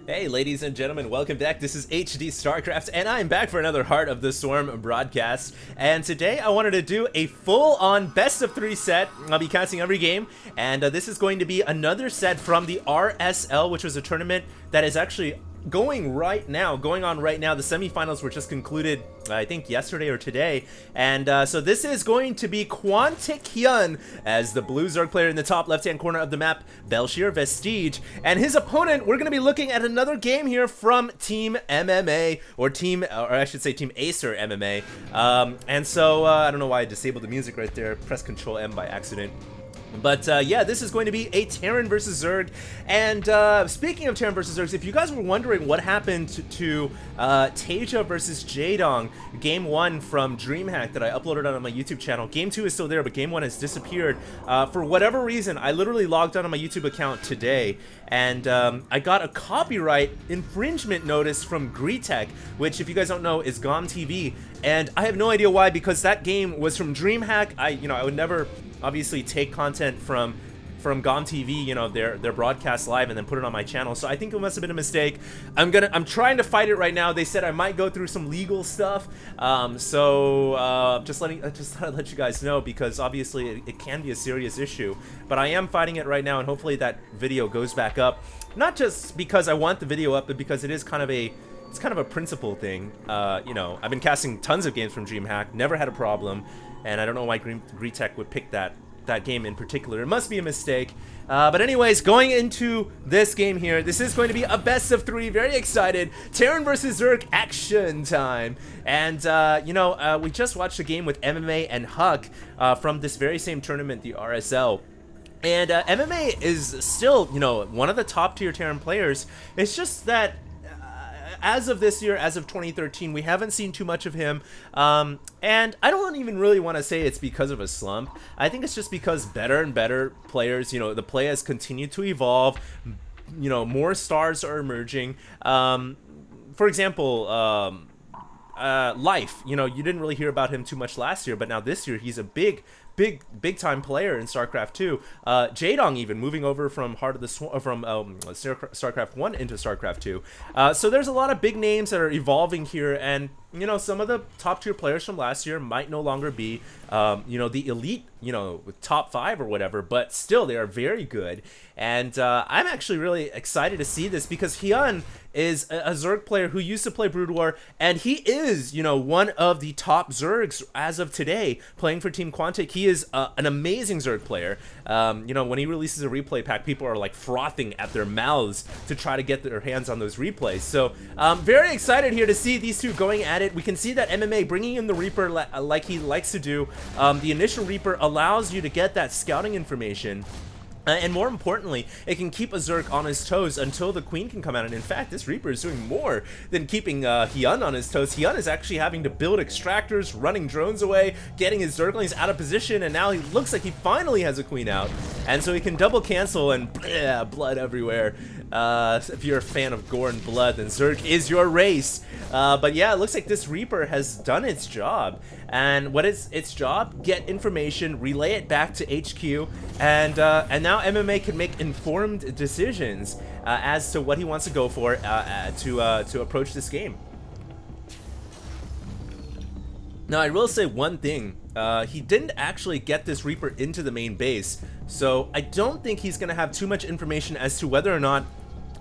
Hey ladies and gentlemen, welcome back. This is HD Starcraft and I'm back for another Heart of the Swarm broadcast. And today I wanted to do a full-on best of 3 set. I'll be casting every game, and this is going to be another set from the RSL, which was a tournament that is actually going on right now. The semifinals were just concluded, I think yesterday or today, and so this is going to be Quantic Hyun as the blue Zerg player in the top left-hand corner of the map, Belshir Vestige, and his opponent. We're going to be looking at another game here from Team MMA, or I should say Team Acer MMA, and so I don't know why I disabled the music right there. Press Control M by accident. But yeah, this is going to be a Terran versus Zerg. And speaking of Terran versus Zergs, if you guys were wondering what happened to Teja versus Jaedong, Game 1 from DreamHack that I uploaded on my YouTube channel, Game 2 is still there, but Game 1 has disappeared. For whatever reason, I literally logged on my YouTube account today, and I got a copyright infringement notice from Greetech, which, if you guys don't know, is GOM TV. And I have no idea why, because that game was from DreamHack. I would never obviously take content from GOM TV, their broadcast live, and then put it on my channel. So I think it must have been a mistake. I'm trying to fight it right now. They said I might go through some legal stuff. Just thought I'd let you guys know, because obviously it can be a serious issue. But I am fighting it right now, and hopefully that video goes back up. Not just because I want the video up, but because it is kind of a principle thing. I've been casting tons of games from DreamHack, never had a problem, and I don't know why Greetech would pick that game in particular. It must be a mistake. But anyways, going into this game here, this is going to be a best of 3. Very excited. Terran versus Zerg action time. And we just watched a game with MMA and Huck from this very same tournament, the RSL. And MMA is still, one of the top tier Terran players. It's just that as of this year, as of 2013, we haven't seen too much of him, and I don't even really want to say it's because of a slump. I think it's just because better and better players, the play has continued to evolve, more stars are emerging. For example, Life, you didn't really hear about him too much last year, but now this year he's a big time player in StarCraft 2. Jaedong even moving over from StarCraft 1 into StarCraft 2. So there's a lot of big names that are evolving here, and some of the top tier players from last year might no longer be the elite, with top 5 or whatever, but still they are very good. And I'm actually really excited to see this, because Hyun is a Zerg player who used to play Brood War, and he is, one of the top Zergs as of today, playing for Team Quantic. He is an amazing Zerg player. When he releases a replay pack, people are like frothing at their mouths to try to get their hands on those replays. So very excited here to see these two going at it. We can see that MMA bringing in the Reaper like he likes to do. The initial Reaper allows you to get that scouting information. And more importantly, it can keep a Zerg on his toes until the Queen can come out. And in fact, this Reaper is doing more than keeping Hyun on his toes. Hyun is actually having to build extractors, running drones away, getting his Zerglings out of position, and now he looks like he finally has a Queen out. And so he can double cancel, and bleh, blood everywhere. If you're a fan of gore and blood, then Zerg is your race. But yeah, it looks like this Reaper has done its job. And what is its job? Get information, relay it back to HQ, and now MMA can make informed decisions as to what he wants to go for to approach this game. Now, I will say one thing. He didn't actually get this Reaper into the main base, so I don't think he's going to have too much information as to whether or not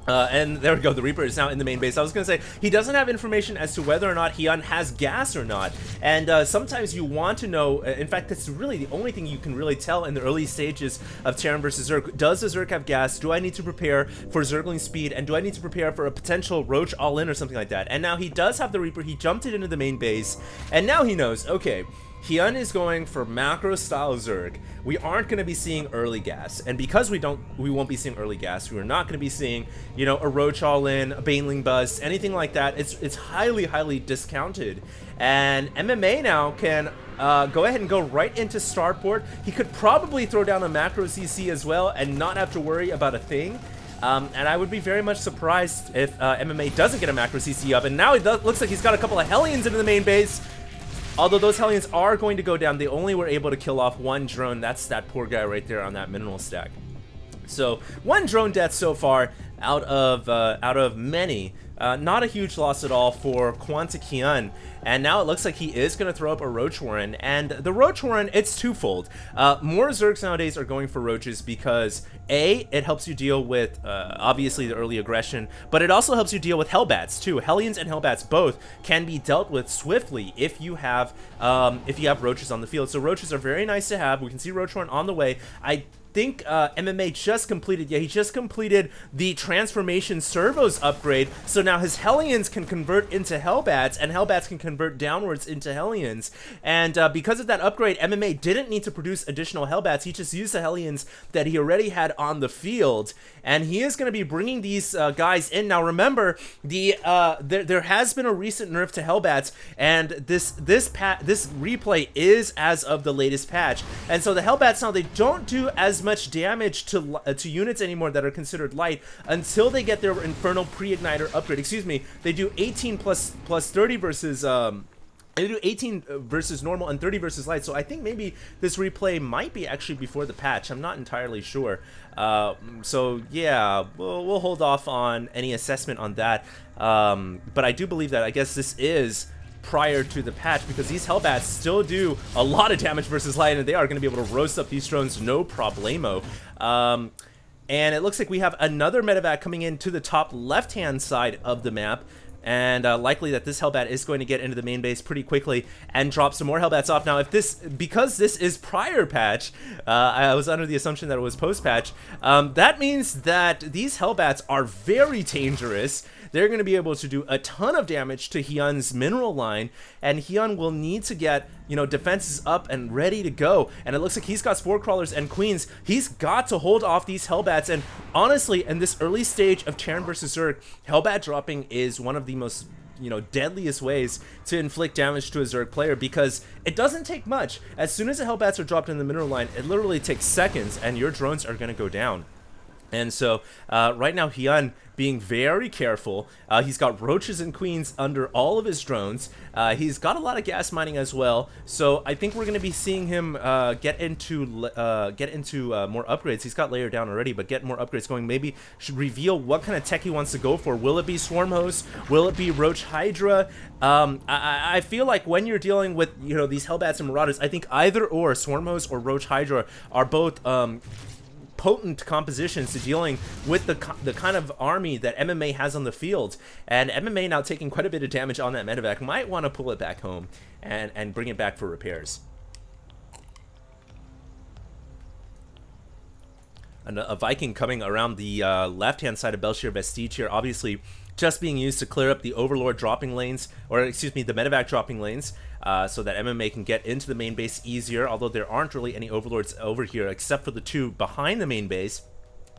and there we go, the Reaper is now in the main base. I was going to say, he doesn't have information as to whether or not Hyun has gas or not. And sometimes you want to know, in fact, that's really the only thing you can really tell in the early stages of Terran versus Zerg. Does the Zerg have gas? Do I need to prepare for Zergling speed? And do I need to prepare for a potential Roach all-in or something like that? And now he does have the Reaper. He jumped it into the main base. And now he knows, okay, Hyun is going for macro style Zerg. We aren't going to be seeing early gas, and because we won't be seeing early gas, we're not going to be seeing, a Roach all-in, a Baneling bust, anything like that. It's highly discounted, and MMA now can go ahead and go right into starport. He could probably throw down a macro CC as well and not have to worry about a thing. And I would be very much surprised if MMA doesn't get a macro CC up. And now it looks like he's got a couple of Hellions into the main base. Although those Hellions are going to go down, they only were able to kill off one drone. That's that poor guy right there on that mineral stack. So, one drone death so far. out of many. Not a huge loss at all for Quantic Hyun. And now it looks like he is going to throw up a Roach Warren. And the Roach Warren, it's twofold. More Zergs nowadays are going for Roaches because, A, it helps you deal with, obviously, the early aggression, but it also helps you deal with Hellbats, too. Hellions and Hellbats both can be dealt with swiftly if you have Roaches on the field. So Roaches are very nice to have. We can see Roach Warren on the way. I think MMA just completed, he just completed the Transformation Servos upgrade, so now his Hellions can convert into Hellbats, and Hellbats can convert downwards into Hellions, and because of that upgrade, MMA didn't need to produce additional Hellbats. He just used the Hellions that he already had on the field, and he is going to be bringing these guys in. Now remember, there has been a recent nerf to Hellbats, and this replay is as of the latest patch, and so the Hellbats now, they don't do as much damage to units anymore that are considered light until they get their Infernal Pre-Igniter upgrade. Excuse me, they do 18 plus 30 versus they do 18 versus normal and 30 versus light, so I think maybe this replay might be actually before the patch. I'm not entirely sure. So yeah, we'll hold off on any assessment on that. But I do believe that, I guess this is prior to the patch, because these Hellbats still do a lot of damage versus light, and they are going to be able to roast up these drones no problemo. And it looks like we have another medevac coming in to the top left-hand side of the map, and likely that this Hellbat is going to get into the main base pretty quickly and drop some more Hellbats off. Now, because this is prior patch, I was under the assumption that it was post-patch, that means that these Hellbats are very dangerous. They're going to be able to do a ton of damage to Hyun's mineral line, and Hyun will need to get, you know, defenses up and ready to go. And it looks like he's got Spore Crawlers and Queens. He's got to hold off these Hellbats, and honestly, in this early stage of Terran vs. Zerg, Hellbat dropping is one of the most, you know, deadliest ways to inflict damage to a Zerg player, because it doesn't take much. As soon as the Hellbats are dropped in the mineral line, it literally takes seconds, and your drones are going to go down. And so, right now, Hyun being very careful. He's got Roaches and Queens under all of his drones. He's got a lot of gas mining as well. So I think we're going to be seeing him get into more upgrades. He's got layer down already, but get more upgrades going. Maybe should reveal what kind of tech he wants to go for. Will it be Swarm Host? Will it be Roach Hydra? I feel like when you're dealing with, you know, these Hellbats and Marauders, I think either or Swarm Host or Roach Hydra are both potent compositions to dealing with the kind of army that MMA has on the field. And MMA now taking quite a bit of damage on that medevac, might want to pull it back home and bring it back for repairs. And a Viking coming around the left-hand side of Belshir Vestige here, obviously just being used to clear up the Overlord dropping lanes, or excuse me, the medevac dropping lanes, so that MMA can get into the main base easier, although there aren't really any Overlords over here except for the two behind the main base.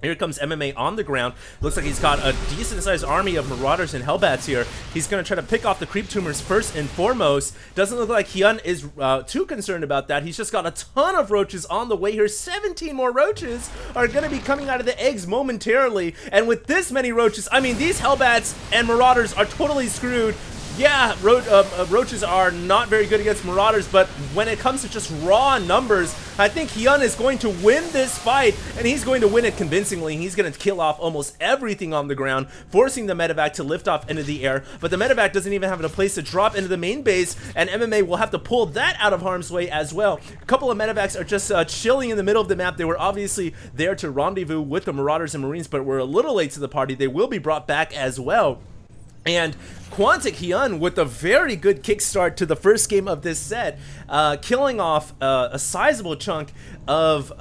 Here comes MMA on the ground. Looks like he's got a decent-sized army of Marauders and Hellbats here. He's going to try to pick off the Creep Tumors first and foremost. Doesn't look like Hyun is too concerned about that. He's just got a ton of Roaches on the way here. 17 more Roaches are going to be coming out of the eggs momentarily. And with this many Roaches, I mean, these Hellbats and Marauders are totally screwed. Yeah, Roaches are not very good against Marauders, but when it comes to just raw numbers, I think Hyun is going to win this fight, and he's going to win it convincingly. He's going to kill off almost everything on the ground, forcing the medevac to lift off into the air, but the medevac doesn't even have a place to drop into the main base, and MMA will have to pull that out of harm's way as well. A couple of medevacs are just chilling in the middle of the map. They were obviously there to rendezvous with the Marauders and Marines, but were a little late to the party. They will be brought back as well. And Quantic Hyun with a very good kickstart to the first game of this set, killing off a sizable chunk of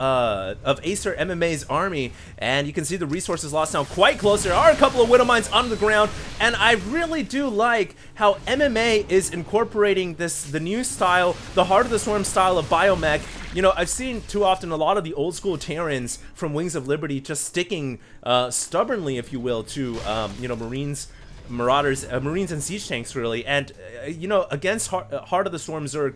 Acer MMA's army, and you can see the resources lost now quite close. There are a couple of Widow Mines on the ground, and I really do like how MMA is incorporating the new style, the Heart of the Swarm style of Biomech. You know, I've seen too often a lot of the old school Terrans from Wings of Liberty just sticking stubbornly, if you will, to you know, Marines, Marines and siege tanks, really. And you know, against Heart of the Swarm Zerg,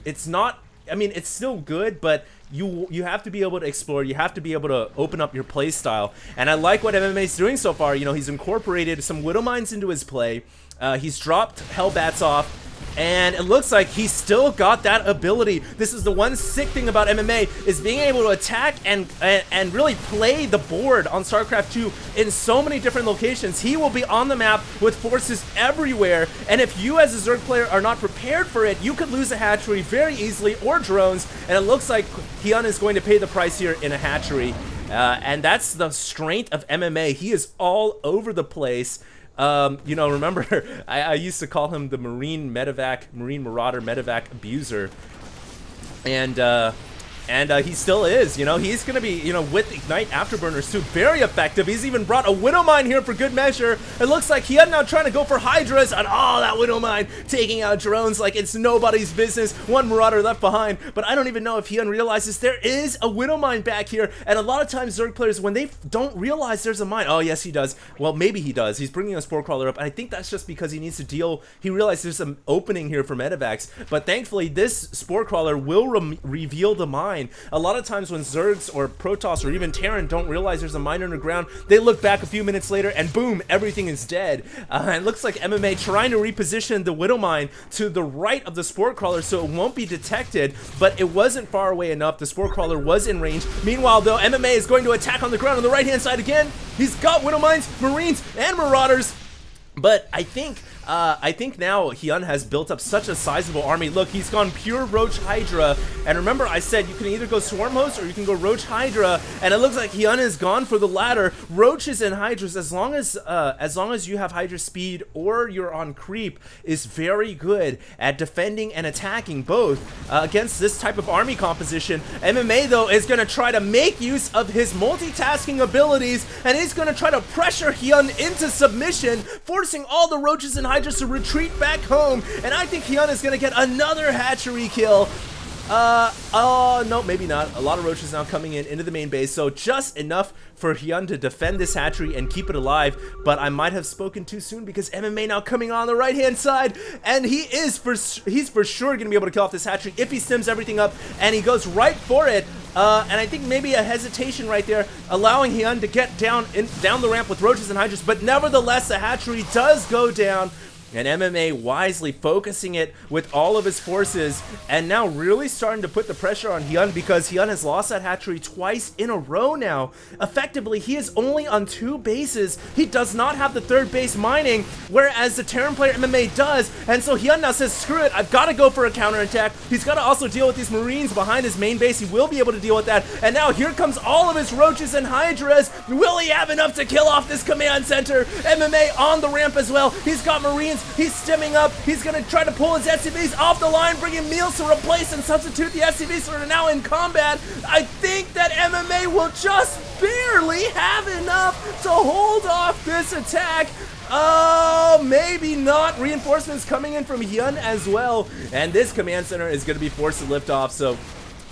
it's not, I mean, it's still good, but you have to be able to explore, you have to be able to open up your play style, and I like what MMA's doing so far. You know, he's incorporated some Widow Mines into his play, he's dropped Hellbats off, And it looks like he's still got that ability. This is the one sick thing about MMA, is being able to attack and really play the board on StarCraft 2 in so many different locations. He will be on the map with forces everywhere, and if you as a Zerg player are not prepared for it, you could lose a hatchery very easily, or drones, and it looks like Hyun is going to pay the price here in a hatchery. And that's the strength of MMA. He is all over the place. You know, remember, I used to call him the Marine Marauder Medevac abuser. And he still is, you know, he's going to be, you know, with Ignite Afterburners too, very effective. He's even brought a Widowmine here for good measure. It looks like Hyun now trying to go for Hydras, and oh, that Widowmine taking out drones like it's nobody's business. One Marauder left behind, but I don't even know if Hyun realizes there is a Widowmine back here, and a lot of times Zerg players, when they don't realize there's a mine, oh yes he does, well maybe he does, he's bringing a Spore Crawler up, and I think that's just because he needs to deal, he realized there's some opening here for Medevacs, but thankfully this Spore Crawler will reveal the mine. A lot of times when Zergs or Protoss or even Terran don't realize there's a mine underground, they look back a few minutes later and boom, everything is dead. It looks like MMA trying to reposition the Widowmine to the right of the Spore Crawler so it won't be detected, but it wasn't far away enough. The Spore Crawler was in range. Meanwhile, though, MMA is going to attack on the ground on the right-hand side again. He's got Widowmines, Marines, and Marauders. But I think now Hyun has built up such a sizable army. Look, he's gone pure Roach Hydra, and remember I said you can either go Swarm Host or you can go Roach Hydra, and it looks like Hyun has gone for the latter. Roaches and Hydras, as long as you have Hydra speed or you're on creep, is very good at defending and attacking both against this type of army composition. MMA though is going to try to make use of his multitasking abilities, and he's going to try to pressure Hyun into submission, forcing all the Roaches and Hydras to retreat back home, and I think Hyun is going to get another hatchery kill. Oh, no, maybe not. A lot of Roaches now coming into the main base, so just enough for Hyun to defend this hatchery and keep it alive, but I might have spoken too soon because MMA now coming on the right-hand side, and he's for sure going to be able to kill off this hatchery if he stims everything up, and he goes right for it. And I think maybe a hesitation right there, allowing Hyun to get down the ramp with Roaches and Hydras, but nevertheless, the hatchery does go down. And MMA wisely focusing it with all of his forces, and now really starting to put the pressure on Hyun because Hyun has lost that hatchery twice in a row now. Effectively, he is only on 2 bases. He does not have the 3rd base mining, whereas the Terran player MMA does. And so Hyun now says, screw it, I've got to go for a counterattack. He's got to also deal with these Marines behind his main base. He will be able to deal with that. And now here comes all of his Roaches and Hydras. Will he have enough to kill off this command center? MMA on the ramp as well. He's got Marines. He's stemming up. He's going to try to pull his SCVs off the line, bring in meals to replace and substitute the SCVs that are now in combat. I think that MMA will just barely have enough to hold off this attack. Oh, maybe not. Reinforcements coming in from Hyun as well. And this command center is going to be forced to lift off. So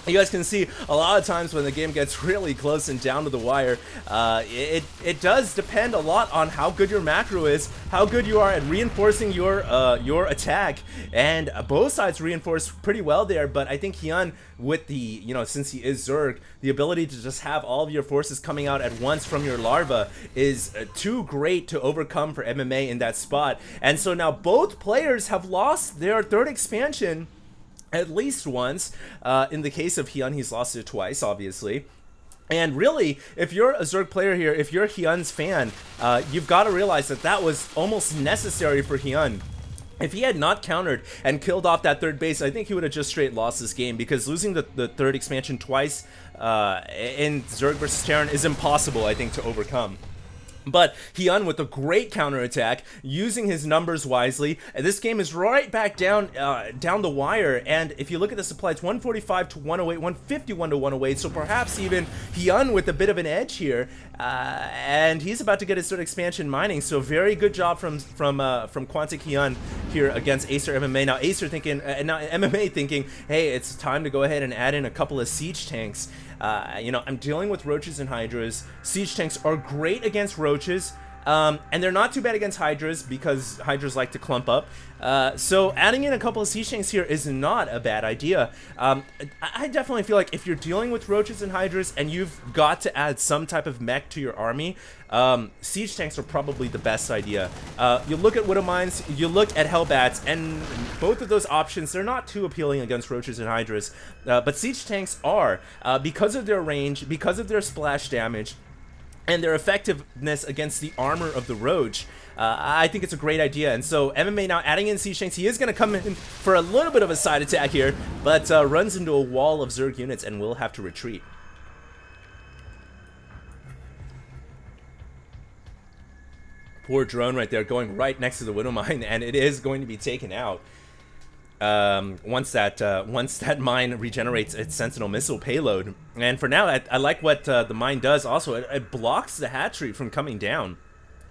you guys can see a lot of times when the game gets really close and down to the wire, it does depend a lot on how good your macro is, how good you are at reinforcing your attack, and both sides reinforce pretty well there. But I think Hyun, with the, you know, since he is Zerg, the ability to just have all of your forces coming out at once from your larva is too great to overcome for MMA in that spot. And so now both players have lost their 3rd expansion at least once. In the case of Hyun, he's lost it twice, obviously. And really, if you're a Zerg player here, if you're Hyun's fan, you've got to realize that that was almost necessary for Hyun. If he had not countered and killed off that 3rd base, I think he would have just straight lost this game, because losing the 3rd expansion twice in Zerg versus Terran is impossible, I think, to overcome. But Hyun with a great counterattack, using his numbers wisely. This game is right back down the wire, and if you look at the supply, it's 145 to 108, 151 to 108, so perhaps even Hyun with a bit of an edge here. And he's about to get his 3rd expansion mining, so very good job from Quantic Hyun here against Acer MMA. Now Acer thinking, now MMA thinking, hey, it's time to go ahead and add in a couple of siege tanks. You know, I'm dealing with Roaches and Hydras. Siege tanks are great against Roaches. And they're not too bad against Hydras because Hydras like to clump up. So adding in a couple of Siege Tanks here is not a bad idea. I definitely feel like if you're dealing with Roaches and Hydras and you've got to add some type of mech to your army, Siege Tanks are probably the best idea. You look at Widow Mines, you look at Hellbats, and both of those options, they're not too appealing against Roaches and Hydras. But Siege Tanks are, because of their range, because of their splash damage, and their effectiveness against the armor of the Roach. I think it's a great idea. And so MMA now adding in Siege Tanks. He is going to come in for a little bit of a side attack here, but runs into a wall of Zerg units and will have to retreat. Poor drone right there going right next to the Widow Mine, and it is going to be taken out. Once that mine regenerates its Sentinel missile payload. And for now, I like what the mine does. Also, it blocks the hatchery from coming down.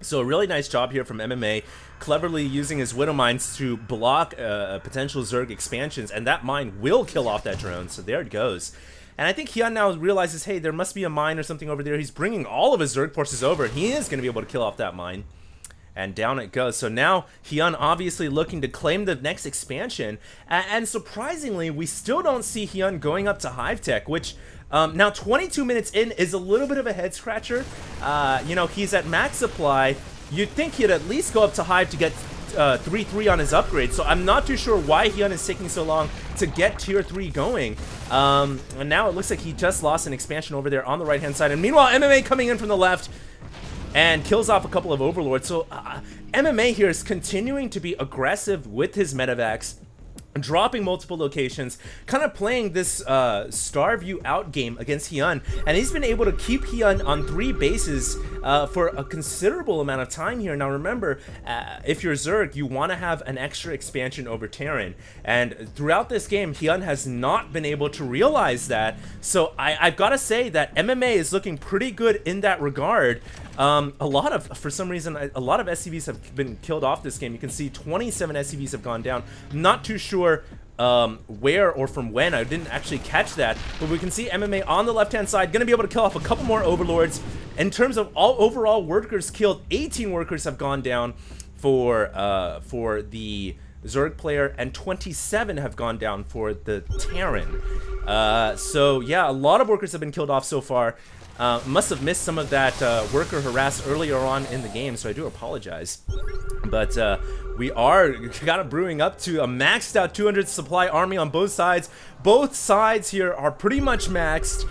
So a really nice job here from MMA, cleverly using his Widow Mines to block potential Zerg expansions, and that mine will kill off that drone. So there it goes. And I think Hyun now realizes, hey, there must be a mine or something over there. He's bringing all of his Zerg forces over, and he is going to be able to kill off that mine. And down it goes. So now Hyun obviously looking to claim the next expansion. And surprisingly, we still don't see Hyun going up to Hive Tech, which now 22 minutes in is a little bit of a head scratcher. You know, he's at max supply. You'd think he'd at least go up to Hive to get 3-3 on his upgrade. So I'm not too sure why Hyun is taking so long to get tier 3 going. And now it looks like he just lost an expansion over there on the right-hand side. And meanwhile, MMA coming in from the left and kills off a couple of Overlords. So MMA here is continuing to be aggressive with his Medivacs, dropping multiple locations, kind of playing this Starview out game against Hyun, and he's been able to keep Hyun on 3 bases for a considerable amount of time here. Now remember, if you're Zerg, you want to have an extra expansion over Terran, and throughout this game, Hyun has not been able to realize that. So I've got to say that MMA is looking pretty good in that regard. For some reason, a lot of SCVs have been killed off this game. You can see 27 SCVs have gone down. Not too sure where or from when. I didn't actually catch that, but we can see MMA on the left-hand side going to be able to kill off a couple more Overlords. In terms of all overall workers killed, 18 workers have gone down for the Zerg player, and 27 have gone down for the Terran. So yeah, a lot of workers have been killed off so far. Must have missed some of that worker harass earlier on in the game, so I do apologize. But we are kind of brewing up to a maxed out 200 supply army on both sides. Both sides here are pretty much maxed.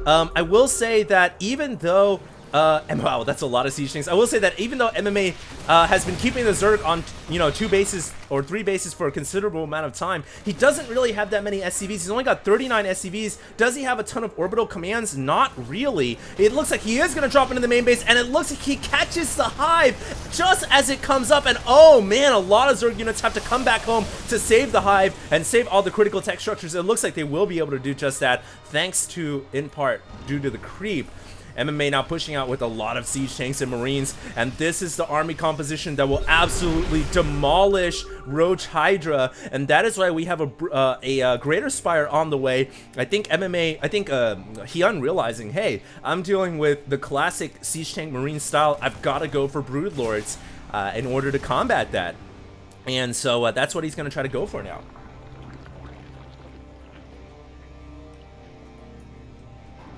I will say that even though and wow, that's a lot of Siege Tanks. I will say that even though MMA has been keeping the Zerg on, you know, 2 bases or 3 bases for a considerable amount of time, he doesn't really have that many SCVs. He's only got 39 SCVs. Does he have a ton of orbital commands? Not really. It looks like he is going to drop into the main base, and it looks like he catches the Hive just as it comes up, and oh man, a lot of Zerg units have to come back home to save the Hive and save all the critical tech structures. It looks like they will be able to do just that, thanks to, in part, due to the creep. MMA now pushing out with a lot of Siege Tanks and Marines, and this is the army composition that will absolutely demolish Roach Hydra, and that is why we have a Greater Spire on the way. I think Hyun realizing, hey, I'm dealing with the classic Siege Tank Marine style, I've got to go for Broodlords in order to combat that. And so that's what he's going to try to go for now.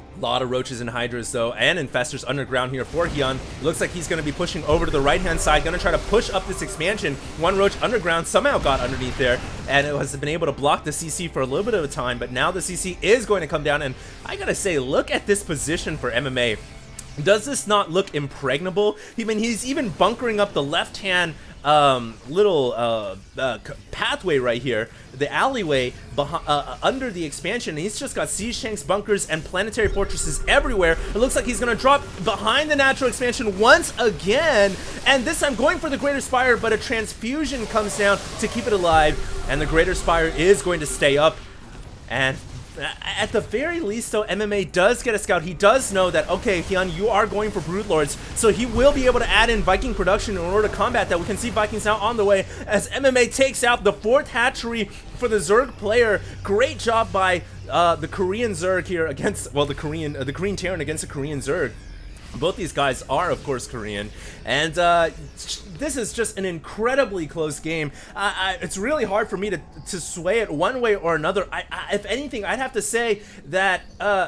A lot of Roaches and Hydras though, and Infestors underground here for Hyun. Looks like he's going to be pushing over to the right-hand side, going to try to push up this expansion. One Roach underground somehow got underneath there, and it has been able to block the CC for a little bit of a time, but now the CC is going to come down, and I gotta say, look at this position for MMA. Does this not look impregnable? I mean, he's even bunkering up the left-hand little pathway right here, the alleyway under the expansion. He's just got Siege Tanks, bunkers, and planetary fortresses everywhere. It looks like he's going to drop behind the natural expansion once again, and this time going for the Greater Spire, but a transfusion comes down to keep it alive, and the Greater Spire is going to stay up. And at the very least, though, MMA does get a scout. He does know that, okay, Hyun, you are going for Broodlords, so he will be able to add in Viking production in order to combat that. We can see Vikings now on the way as MMA takes out the 4th hatchery for the Zerg player. Great job by the Korean Zerg here against, well, the Korean Terran against the Korean Zerg. Both these guys are, of course, Korean, and this is just an incredibly close game. It's really hard for me to sway it one way or another. If anything, I'd have to say that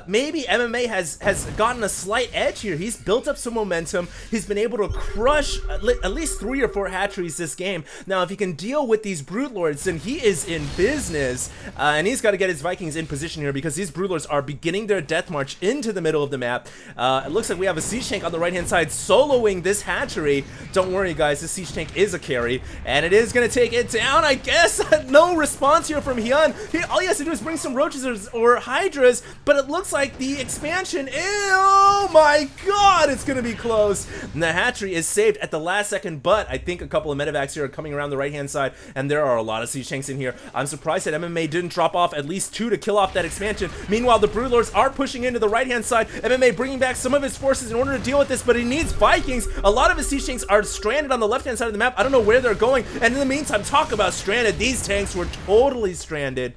maybe MMA has gotten a slight edge here. He's built up some momentum. He's been able to crush at least 3 or 4 hatcheries this game. Now, if he can deal with these Brood Lords, then he is in business, and he's got to get his Vikings in position here because these Brood Lords are beginning their death march into the middle of the map. It looks like we have a Siege Tank on the right-hand side soloing this hatchery. Don't worry, guys, this Siege Tank is a carry, and it is going to take it down, I guess. No response here from Hyun. All he has to do is bring some roaches or hydras, but it looks like the expansion, oh my god, it's going to be close. And the hatchery is saved at the last second, but I think a couple of medevacs here are coming around the right-hand side, and there are a lot of Siege Tanks in here. I'm surprised that MMA didn't drop off at least 2 to kill off that expansion. Meanwhile, the Broodlords are pushing into the right-hand side. MMA bringing back some of his forces in order to deal with this, but he needs Vikings. A lot of his Siege Tanks are stranded on the left-hand side of the map. I don't know where they're going, and in the meantime, talk about stranded. These tanks were totally stranded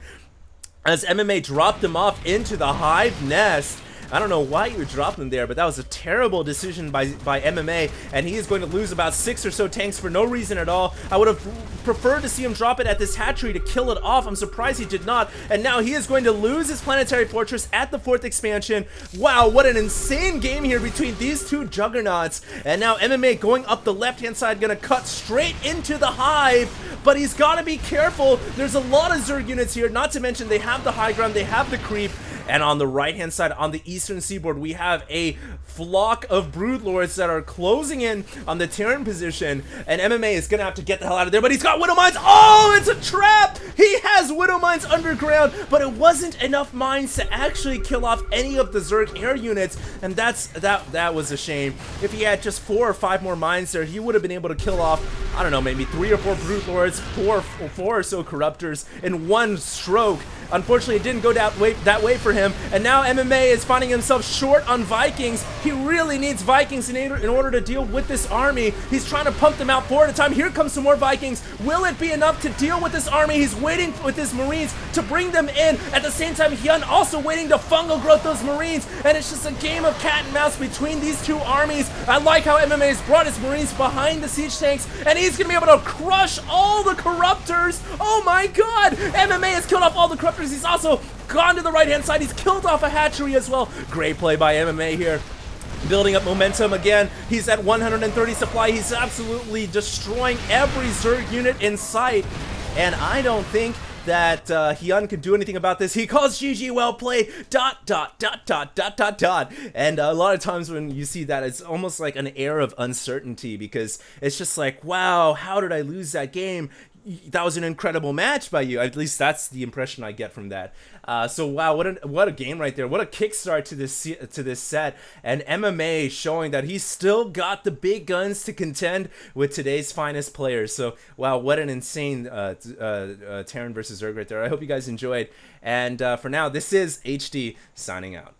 as MMA dropped them off into the hive nest. I don't know why you would drop them there, but that was a terrible decision by MMA, and he is going to lose about 6 or so tanks for no reason at all. I would have preferred to see him drop it at this hatchery to kill it off. I'm surprised he did not, and now he is going to lose his planetary fortress at the 4th expansion. Wow, what an insane game here between these two juggernauts, and now MMA going up the left-hand side, going to cut straight into the hive, but he's got to be careful. There's a lot of Zerg units here, not to mention they have the high ground, they have the creep. And on the right-hand side, on the eastern seaboard, we have a flock of Broodlords that are closing in on the Terran position. And MMA is going to have to get the hell out of there, but he's got Widow Mines. Oh, it's a trap! He has Widow Mines underground, but it wasn't enough mines to actually kill off any of the Zerg air units, and that was a shame. If he had just 4 or 5 more mines there, he would have been able to kill off, I don't know, maybe 3 or 4 Broodlords, 4 or so Corruptors in one stroke. Unfortunately, it didn't go that way for him, and now MMA is finding himself short on Vikings. He really needs Vikings in order to deal with this army. He's trying to pump them out 4 at a time. Here comes some more Vikings. Will it be enough to deal with this army? He's waiting with his Marines to bring them in. At the same time, Hyun also waiting to fungal growth those Marines, and it's just a game of cat and mouse between these two armies. I like how MMA has brought his Marines behind the siege tanks, and he's gonna be able to crush all the Corruptors. Oh my god! MMA has killed off all the Corruptors. He's also gone to the right-hand side. He's killed off a hatchery as well. Great play by MMA here. Building up momentum again. He's at 130 supply. He's absolutely destroying every Zerg unit in sight. And I don't think that Hyun can do anything about this. He calls GG well played, ... And a lot of times when you see that, it's almost like an air of uncertainty, because it's just like, wow, how did I lose that game? That was an incredible match by you. At least that's the impression I get from that. So wow, what a game right there. What a kickstart to this set. And MMA showing that he's still got the big guns to contend with today's finest players. So wow, what an insane Terran versus Zerg right there. I hope you guys enjoyed. And for now, this is HD signing out.